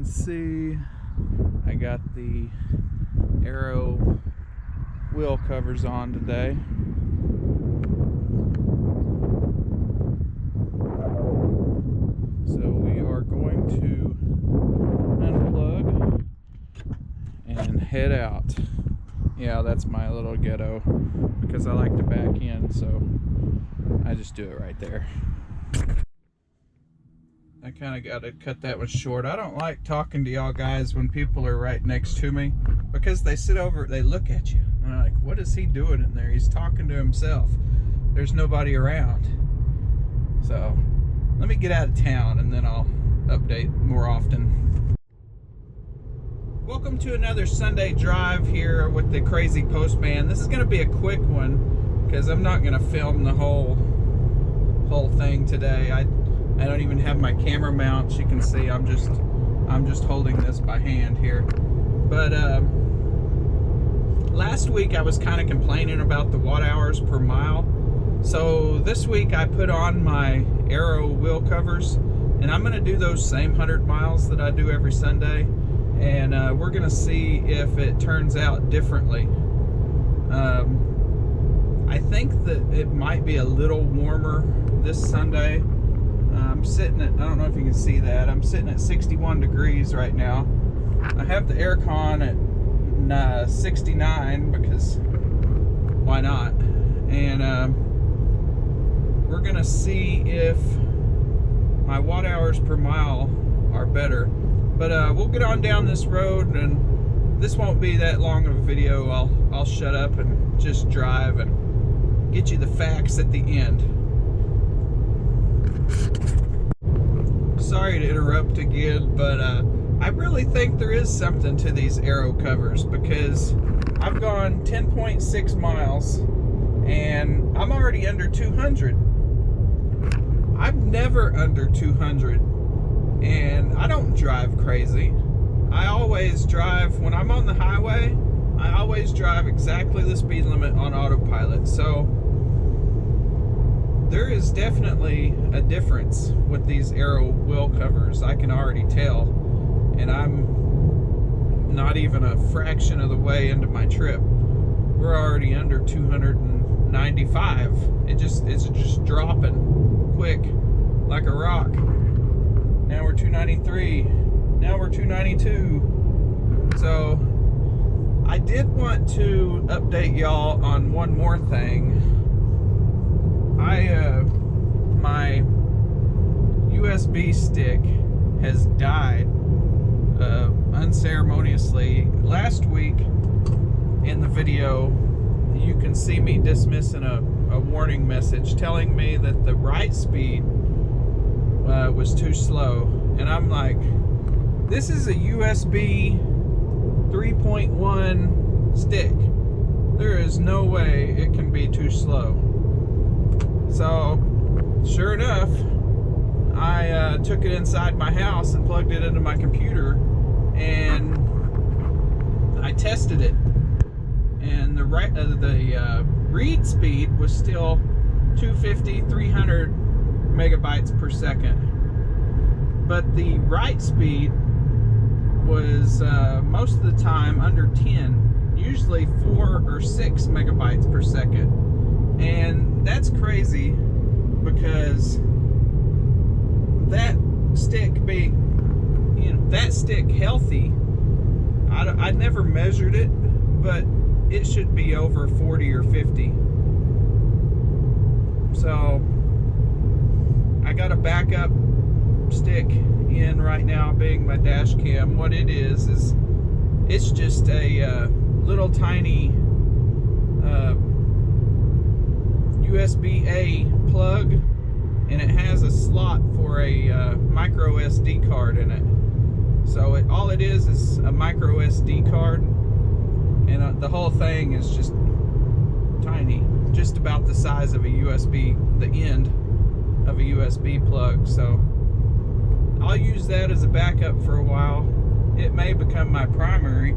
can see, I got the aero wheel covers on today. So we are going to unplug and head out. Yeah, that's my little ghetto because I like to back in, so I just do it right there. I kind of got to cut that one short. I don't like talking to y'all guys when people are right next to me because they sit over, they look at you, and I'm like, what is he doing in there? He's talking to himself. There's nobody around. So let me get out of town and then I'll update more often. Welcome to another Sunday drive here with the Crazy Postman. This is going to be a quick one because I'm not going to film the whole thing today. I don't even have my camera mounts. You can see I'm just holding this by hand here. But last week I was kind of complaining about the watt hours per mile. So this week I put on my aero wheel covers, and I'm going to do those same 100 miles that I do every Sunday, and we're going to see if it turns out differently. I think that it might be a little warmer this Sunday. I'm sitting at, I don't know if you can see that, I'm sitting at 61 degrees right now. I have the aircon at 69 because why not? And we're gonna see if my watt hours per mile are better. But we'll get on down this road, and this won't be that long of a video. I'll shut up and just drive and get you the facts at the end. Sorry to interrupt again, but I really think there is something to these aero covers because I've gone 10.6 miles and I'm already under 200. I'm never under 200, and I don't drive crazy. I always drive, when I'm on the highway, I always drive exactly the speed limit on autopilot. So there is definitely a difference with these aero wheel covers. I can already tell, and I'm not even a fraction of the way into my trip. We're already under 295. It's just dropping quick like a rock. Now we're 293. Now we're 292. So I did want to update y'all on one more thing. My USB stick has died unceremoniously. Last week in the video, you can see me dismissing a warning message telling me that the write speed was too slow. And I'm like, this is a USB 3.1 stick. There is no way it can be too slow. So, sure enough, I took it inside my house and plugged it into my computer, and I tested it. And the read speed was still 250, 300 megabytes per second. But the write speed was most of the time under 10, usually 4 or 6 megabytes per second. And that's crazy because that stick being, that stick healthy, I never measured it, but it should be over 40 or 50. So I got a backup stick in right now, being my dash cam. What it is it's just a little tiny USB-A plug, and it has a slot for a micro SD card in it. So all it is a micro SD card, and the whole thing is just tiny, just about the size of a USB, the end of a USB plug. So I'll use that as a backup for a while. It may become my primary.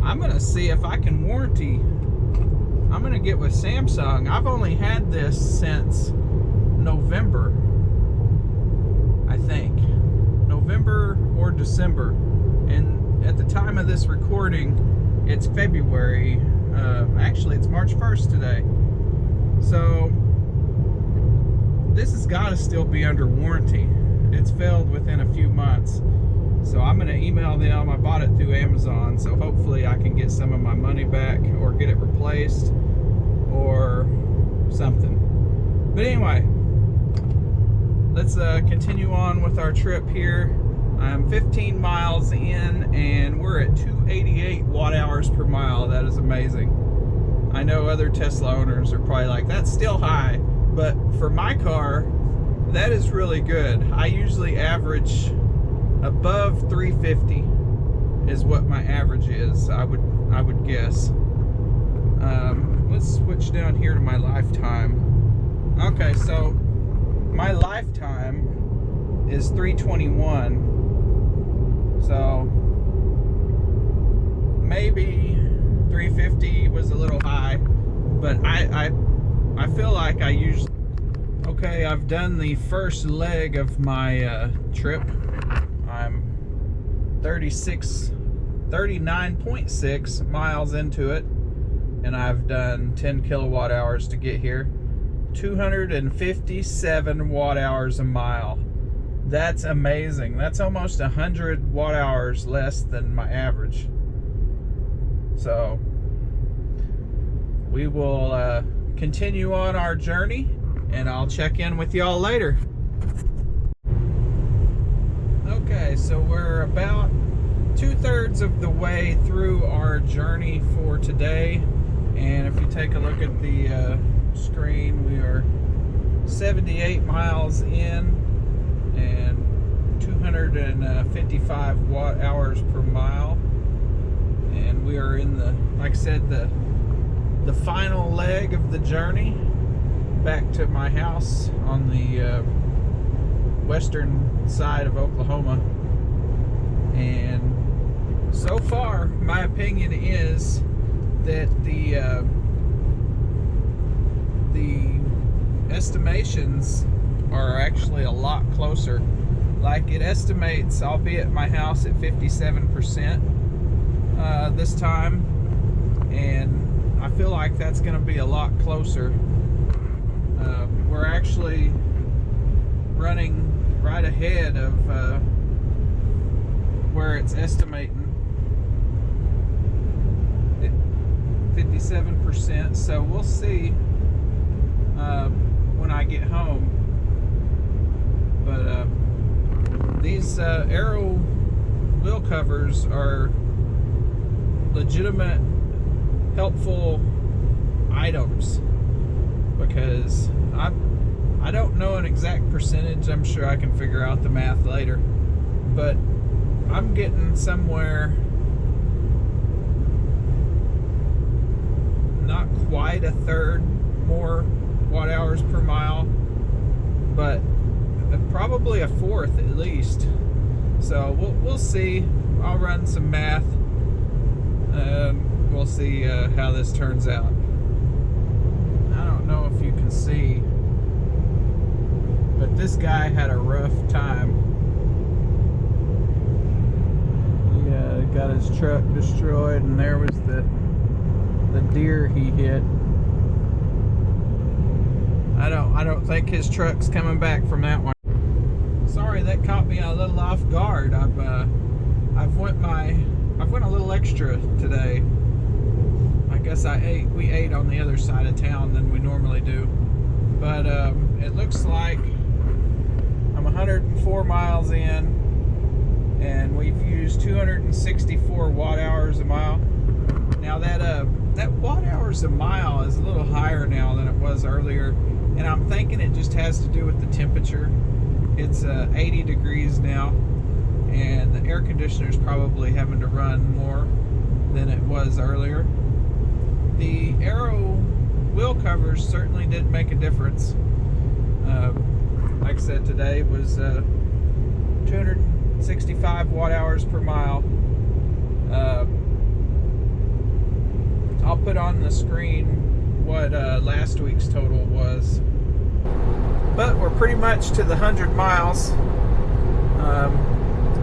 I'm gonna see if I can warranty. I'm gonna get with Samsung. I've only had this since November, I think. November or December. And at the time of this recording, it's February. Actually, it's March 1st today. So this has got to still be under warranty. It's failed within a few months. So I'm going to email them. I bought it through Amazon, so hopefully I can get some of my money back or get it replaced or something. But anyway, let's continue on with our trip here. I'm 15 miles in and we're at 288 watt hours per mile. That is amazing. I know other Tesla owners are probably like, that's still high, but for my car, that is really good. I usually average above 350 is what my average is, I would guess. Let's switch down here to my lifetime. Okay, so my lifetime is 321. So maybe 350 was a little high, but I feel like I usually... Okay, I've done the first leg of my trip. I'm 39.6 miles into it, and I've done 10 kilowatt hours to get here. 257 watt hours a mile. That's amazing. That's almost 100 watt hours less than my average. So we will continue on our journey, and I'll check in with y'all later. Okay, so we're about 2/3 of the way through our journey for today, and if you take a look at the screen, we are 78 miles in and 255 watt hours per mile, and we are in the, like I said, the final leg of the journey back to my house on the western side of Oklahoma. And so far, my opinion is that the estimations are actually a lot closer. Like, it estimates I'll be at my house at 57% this time, and I feel like that's going to be a lot closer. We're actually running right ahead of where it's estimating 57%, so we'll see when I get home. But these aero wheel covers are legitimate, helpful items, because I don't know an exact percentage. I'm sure I can figure out the math later, but I'm getting somewhere not quite a third more watt hours per mile, but probably a fourth at least. So we'll see. I'll run some math. We'll see how this turns out. I don't know if you can see, but this guy had a rough time. He got his truck destroyed, and there was the deer he hit. I don't think his truck's coming back from that one. Sorry, that caught me a little off guard. I've went a little extra today. I guess we ate on the other side of town than we normally do. But it looks like I'm 104 miles in, and we've used 264 watt hours a mile. Now that watt hours a mile is a little higher now than it was earlier, and I'm thinking it just has to do with the temperature. It's 80 degrees now, and the air conditioner's probably having to run more than it was earlier. The aero wheel covers certainly did make a difference. Like I said, today was 265 watt hours per mile. I'll put on the screen what last week's total was. But we're pretty much to the 100 miles.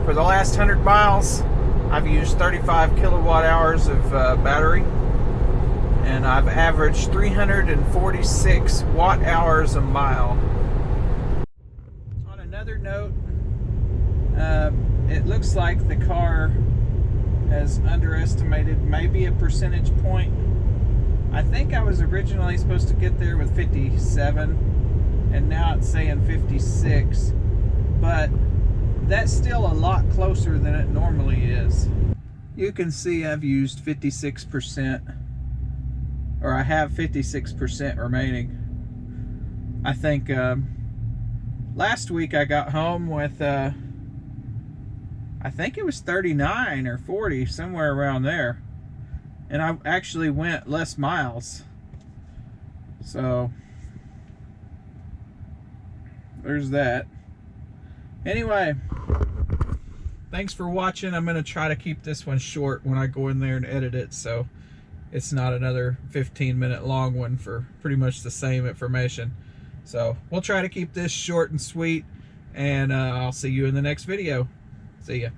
For the last 100 miles, I've used 35 kilowatt hours of battery, and I've averaged 346 watt hours a mile. On another note, it looks like the car has underestimated maybe a percentage point. I think I was originally supposed to get there with 57, and now it's saying 56, but that's still a lot closer than it normally is. You can see I've used 56%, or I have 56% remaining. I think last week I got home with I think it was 39 or 40, somewhere around there, and I actually went less miles. So there's that. Anyway, thanks for watching. I'm going to try to keep this one short when I go in there and edit it, so it's not another 15-minute long one for pretty much the same information. So we'll try to keep this short and sweet, and I'll see you in the next video. See ya.